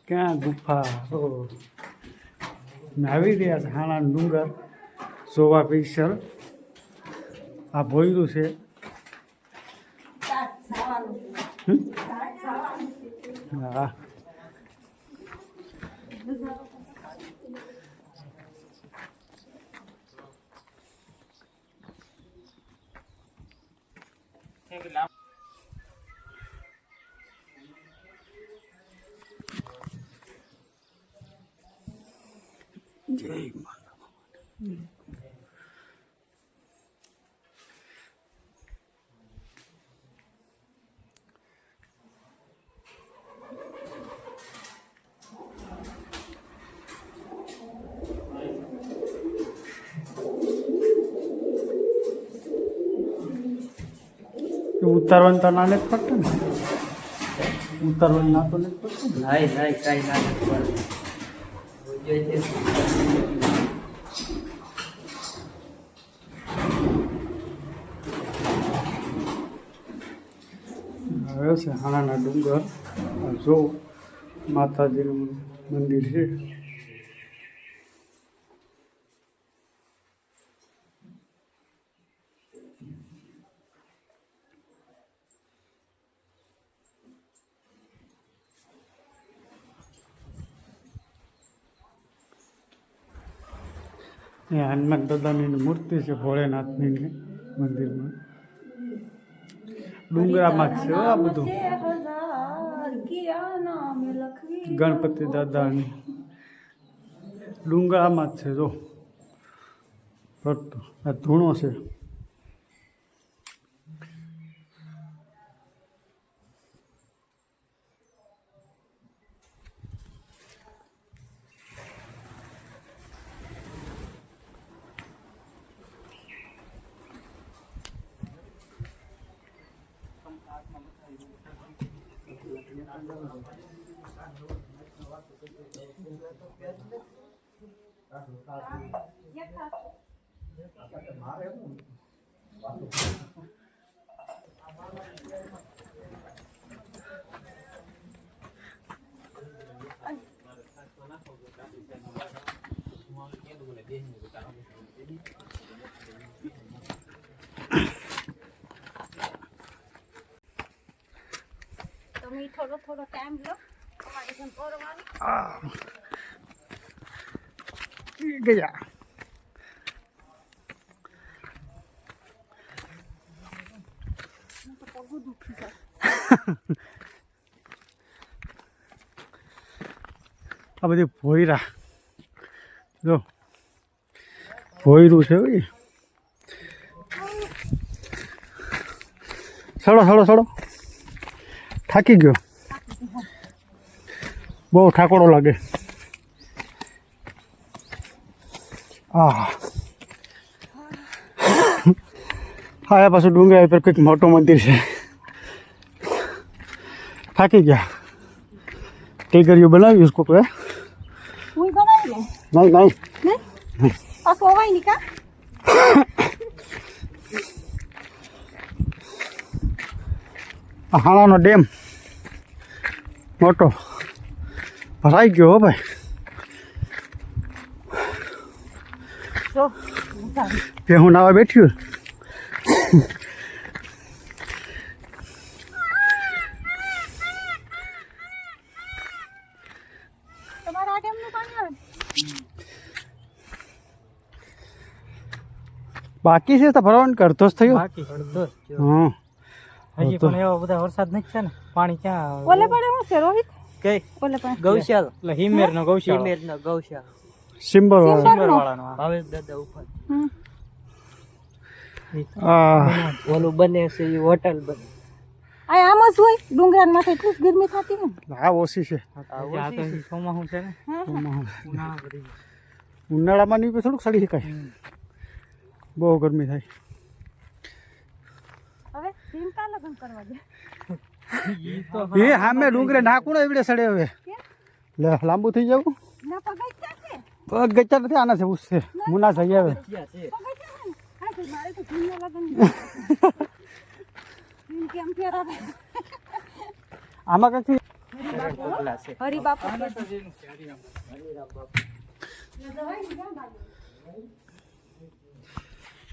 ક્યાં ગુફા આવી રહ્યા છે હાણા ડુંગર જોવા પિક્ચર. આ ભોયરું છે. હા જય માતા. ઉતારવાનું તો ના નથી પડતું ને? ઉતારવાનું ના તો નથી પડતું ને? નહીં નહીં કાંઈ ના નથી પડતું. આવ્યો છે હાણાના ડુંગર. જો માતાજીનું મંદિર છે. અહીંયા હનુમાન દાદાની મૂર્તિ છે ભોળેનાથની મંદિરમાં. ડુંગરામાં જ છે આ બધું. ગણપતિ દાદાની ડુંગરામાં જ છે. જો ફરતો આ ધૂણો છે. તમે થોડો થોડો ટાઈમ લો તમારે જેમ કરવાનું. ગયા તો પગું દુખી જાય. આ બધી ભોયરા. જો ભોયરું છે. સડો સડો સડો. થાકી ગયો. બહુ ઠાકોડો લાગે. હા હા પાછું ડુંગરા પર કંઈક મોટું મંદિર છે. થાકી ગયા. ટીગરીઓ બનાવ્યું उसको કોઈ? હું બનાવી લઉં. નહીં નહીં નહીં આ સોવાય નહીં કા? હાણાનો ડેમ મોટો ભરાઈ ગયો હો ભાઈ. જો કે હું નાવા બેઠ્યું. તમારા આ ડેમનું પાણી આવે. બાકી છે તો ભરવાનું કરતો જ થયો. બાકી અડધો જ છે. હા હજી પણ એવા બધા વરસાદ નથી છે ને. પાણી ક્યાં ઓલે પડે હું છે રોહિત? કઈ ઓલે પડે ગૌશાળા એટલે હિમેરનો ગૌશાળા. હિમેરનો ગૌશાળા. સિમ્બર વાળા. હિમેર વાળાનો ભાવેશ દાદા ઉપર. ઓલું બને છે એ હોટલ બને. આ આમ જ હોય ડુંગરા માથે એટલી જ ગરમી થતી હોય ને. હા ઓછી છે. આ તો ચોમાસું છે ને. ઉનાળા બધી. ઉનાળામાં નહીં થોડુંક સડી શકાય. બહુ ગરમી થાય. હવે ચિંતા લગન કરવા દે. એ સામે ડુંગરે નાખું ને એવડે સડે. હવે લે લાંબુ થઈ જવું. ના પગાઈ ક્યાં છે? પગ ગચ્ચા નથી. આના છે ઉસ છે. મુના જઈ આવે. પગાઈ ક્યાં છે? હા તો મારે તો જૂના લગન કેમ ફેરા. આમાં કઈ પગલા છે. હરિબાપુ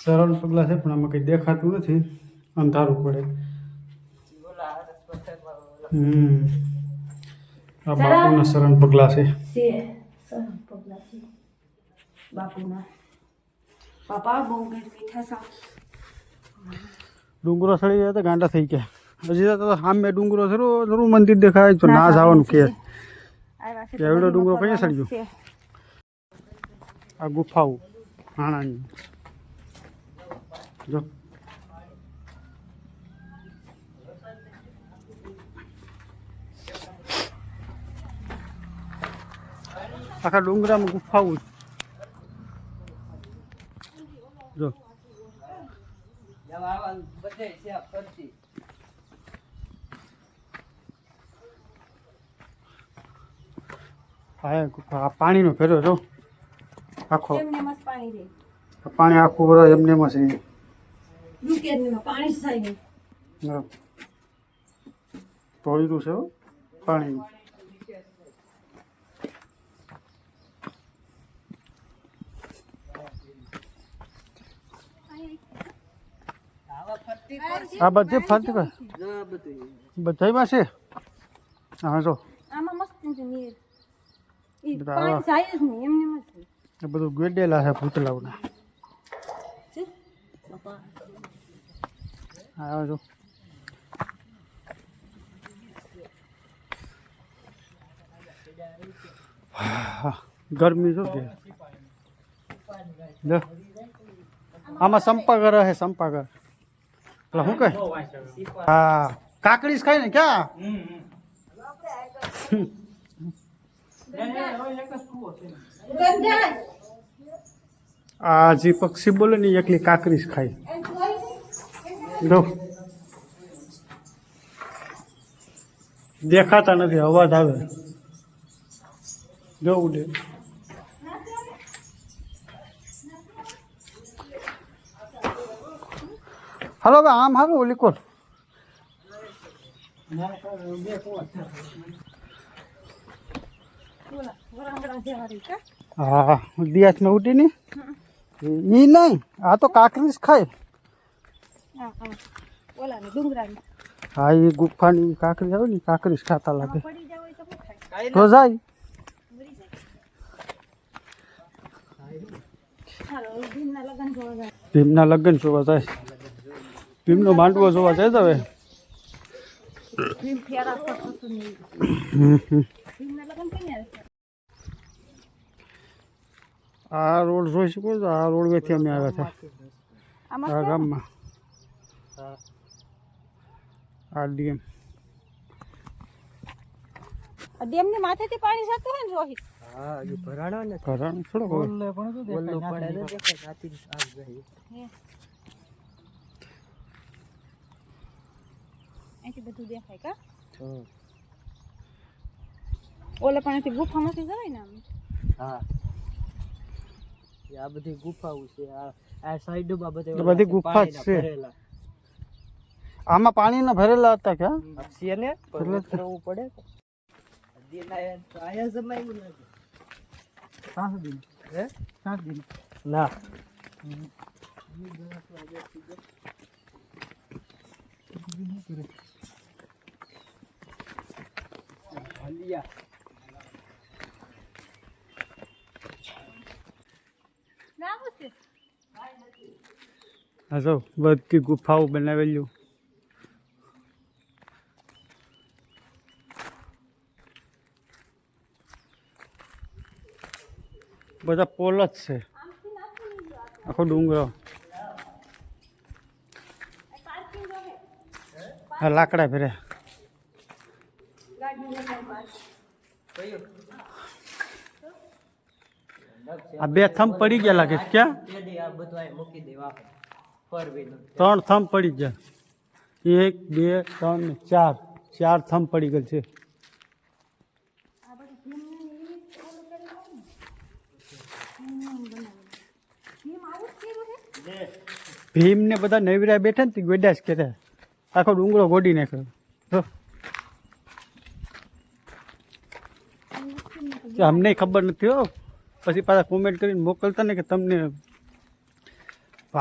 સરળ પગલાં છે પણ આમાં કંઈ દેખાતું નથી, અંધારું પડે. આ બાપુના શરણ પગલાં છે. બાપુના બાપા બહુ ગરમી થશે. ડુંગરો સડી જાય તો ગાંડા થઈ ગયા. હજી તો સામે ડુંગરો જરૂર મંદિર દેખાય તો ના જવાનું કે એવડો ડુંગરો કઈ સડ્યો. આ ગુફાઓ હાણાની જો આખા ડુંગરામાં ગુફાઓ જો આ પાણીનો ફેરો જો આખો એમને મસ્ત પાણી રે પાણી આખું વરસ એમને એમ છે. દુકેરમાં પાણી થાય ને ધોળીનું છે પાણી. આ બધી ફરતી બધામાં છે. હા જો આમાં મસ્ત છે નીર ઈ બધા પાણી જાય જ નહીં એમને મસ્ત એ બધું ગેડેલા છે ભૂતલાઓના. છે બાપા હા જો ગરમી જો કે આમાં સંપાગર હે સંપાગર એટલે શું કહે હા કાકડી ખાય ને ક્યાં આ જે પક્ષી બોલે ને એકલી કાકરી જ ખાય. જો દેખાતા નથી અવાજ આવે જો ઉડે. હાલો હવે આમ હાલો ઓલી કોટ હા દિયાસમાં ઉડી ને ઈ નહીં આ તો કાકરી જ ખાય. ઓલા ને ડુંગરાની હા એ ગુફાની કાકરી આવે ને કાકરી જ ખાતા લાગે પડી જાવ તો શું થાય તો જાય. હાલો ભીમના લગન જોવા જાય ભીમના લગ્ન જોવા જાય. ભીમનો માંડવો જોવા જાય હવે. ભીમ ફેરા કરતું નહીં ભીમના લગન ક્યાં આ રોડ જોઈ શકો છો. આ રોડ વેથી અમે આવ્યા હતા આમાં આ ગામમાં. આ ડેમ ડેમની માથેથી પાણી જતું હોય ને રોહિત હા એ ભરાણો ને ભરાણ થોડો હોય. ઓલ્લે પણ તો દેખાય પડે ને દેખાય નાથી આગ ગઈ. અહીંથી બધું દેખાય કા ઓલા પણ અહીંથી ગુફામાંથી જવાય ને આમ હા આ બધી ગુફાઓ છે. આ સાઈડમાં એ બધી ગુફા જ છે. આમાં પાણીના ભરેલા હતા ક્યાં છે ને ઉતરવું પડે આયા જમાયું નથી 7 દિન હે 7 દિન ના હા જો બધી ગુફાઓ બનાવેલું. બધા પોલ જ છે આખો ડુંગરો. હા લાકડા ફેરે આ બે થંભ પડી ગયા લાગે છે. ક્યાં આ બધું મૂકી દેવા 3 થંભ પડી ગયા. 1 2 3 ને 4 થંભ પડી ગયેલ છે. ભીમ ને બધા નવીરા બેઠા ને ગોડાસ કરે આખો ડુંગરો ગોડી નાખ્યો. તો કે અમને ખબર નથી હો, પછી પાછા કોમેન્ટ કરીને મોકલતા ને કે તમને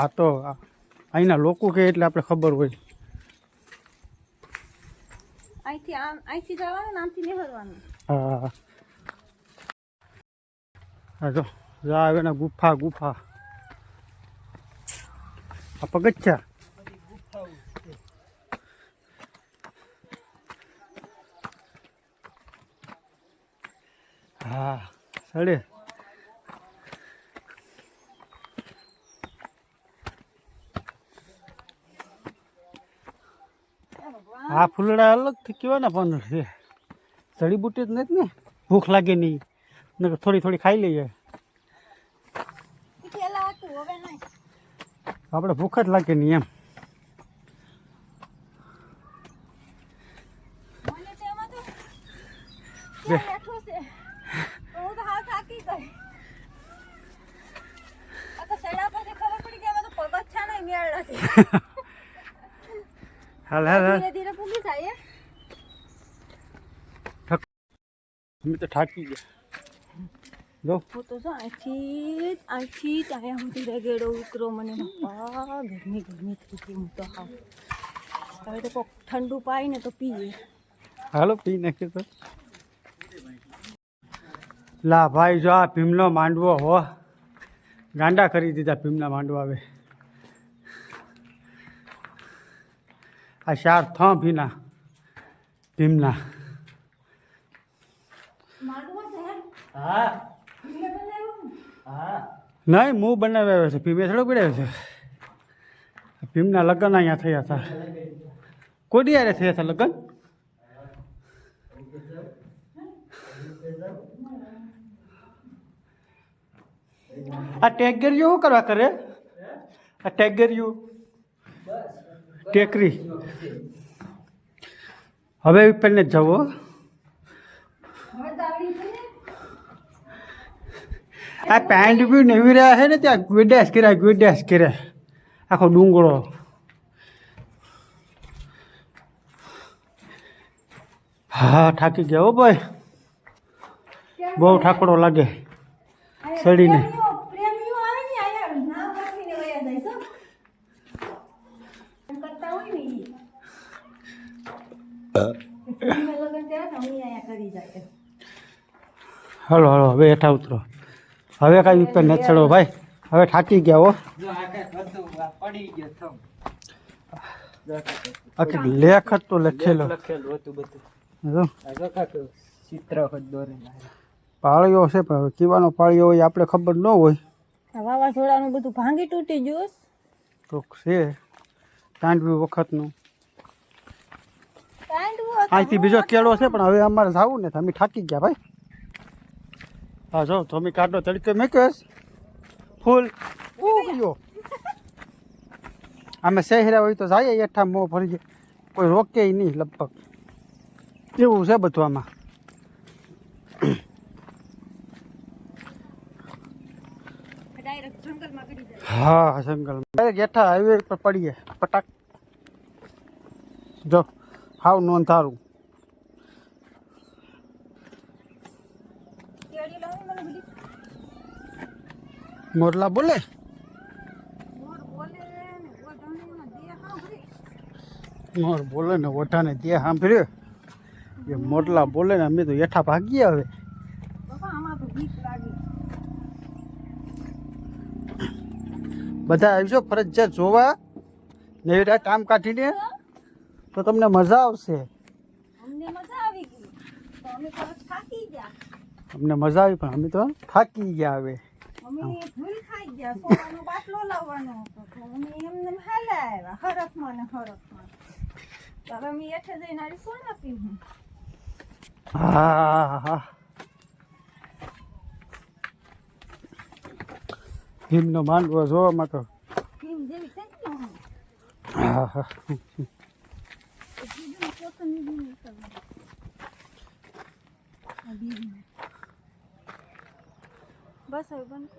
આ તો અહીંના લોકો કહે એટલે આપણે ખબર હોય. અહીંથી જવાનું ને આમથી નીકળવાનું. હા હા જો જા આવે ને ગુફા ગુફા આ પગથિયા. હા સડે આ ફૂલડા અલગથી કેવાના પણ છે, જડીબુટી જ નથી ને, ભૂખ લાગે નહીં ને થોડી થોડી ખાઈ લઈએ. પેલા હતું હવે નહીં. આપણે ભૂખ જ લાગે નહીં એમ. મને તો એમાં તો ક્યાં બેઠું છે, હું તો હાવ થાકી ગઈ. આ તો સડા પછી ખબર પડી કે એમાં તો પગજ છે ને મેળ નથી. હાલ હાલ હાલ, ધીરે ધીરે પૂગી જાય. અમે તો થાકી ગયા. જો હું તો જો અહીંથી ત્યાં સુધી રેગેડો ઉતરો મને બાપા ગરમી થઈ ગઈ. હું તો હાવ હવે તો કોક ઠંડુ પાય ને તો પીએ. હાલો પી નાખીએ તો. લા ભાઈ જો આ ભીમનો માંડવો હો, ગાંડા કરી દીધા ભીમના માંડવા. હવે આ 4 થં ભીના ભીમના. હા હા નહીં હું બનાવ્યો છે, ભીમે થોડો પીડાવ્યો છે. ભીમના લગ્ન અહીંયા થયા હતા. કોઈ યારે થયા હતા લગ્ન? આ ટેગરિયું શું કરવા કરે? આ ટેગરિયું ટેકરી હવે ઉપરને જવો. આ પેન્ટ બી નવી રહ્યા છે ને, ત્યાં ગુડેસ કર્યા આખો ડુંગળો. હા થાકી ગયા હો ભાઈ, બહુ ઠાકડો લાગે સડીને. પ્રેમીઓ આવે ને આયા નામ લખીને વયા જાય છો. એમ કરતા હોય ને ઈ. પ્રેમી લગન ત્યાં ને હું આયા કરી જાય. હલો હલો હવે હેઠા ઉતરો. હવે કાંઈ ઉપર નથી ચડો ભાઈ, હવે થાકી ગયા હો. પડી ગયો આખી લેખ જ તો લખેલો. લખેલું હતું બધું. જો ચિત્ર દોરેલા. પાળીઓ છે પણ હવે કીવાનો પાળીઓ હોય આપણે ખબર ન હોય. આ વાવાઝોડાનું બધું ભાંગી તૂટી ગયું. તો છે તાંડવી વખતનું. અહીંથી બીજો કેળો છે પણ હવે અમારે જવું ને, અમે થાકી ગયા ભાઈ. હા જો તમે કાઢો તડકે મેકેશ ફૂલ ગયો. અમે શહેરા હોય તો જઈએ એઠા મોં ભરી જાય, કોઈ રોકે નહીં લગભગ. એવું છે બધું આમાં. હા જંગલમાં ડાયરેક્ટ હેઠા હાઈવે પર પડીએ પટાક. જો હાવ નોંધ તારું. મોરલા બોલે મોર બોલે ને ઓઢાને દે સાંભળ્યો. એ મોરલા બોલે ને અમે તો હેઠા ભાગીએ. હવે બધા આવજો ફરજિયાત જોવા. નેડા કામ કાઢીને તો તમને મજા આવશે. અમને મજા આવી ગઈ તો અમે તરત થાકી ગયા. અમને મજા આવી પણ અમે તો થાકી ગયા. હવે અમે ભૂલ ખાઈ ગયા. સોવાનો બાટલો લાવવાનો હતો તો અમે એમને હાલ્યા આવ્યા હરખમાં ને હરખમાં. તો હવે અમે હેઠે જઈને આરી સોના પીવું. હા હા ભીમનો માંડવો જોવામાં તો ભીમ જેવી થઈ ગઈ ને. હા હા બસ હવે બંધ.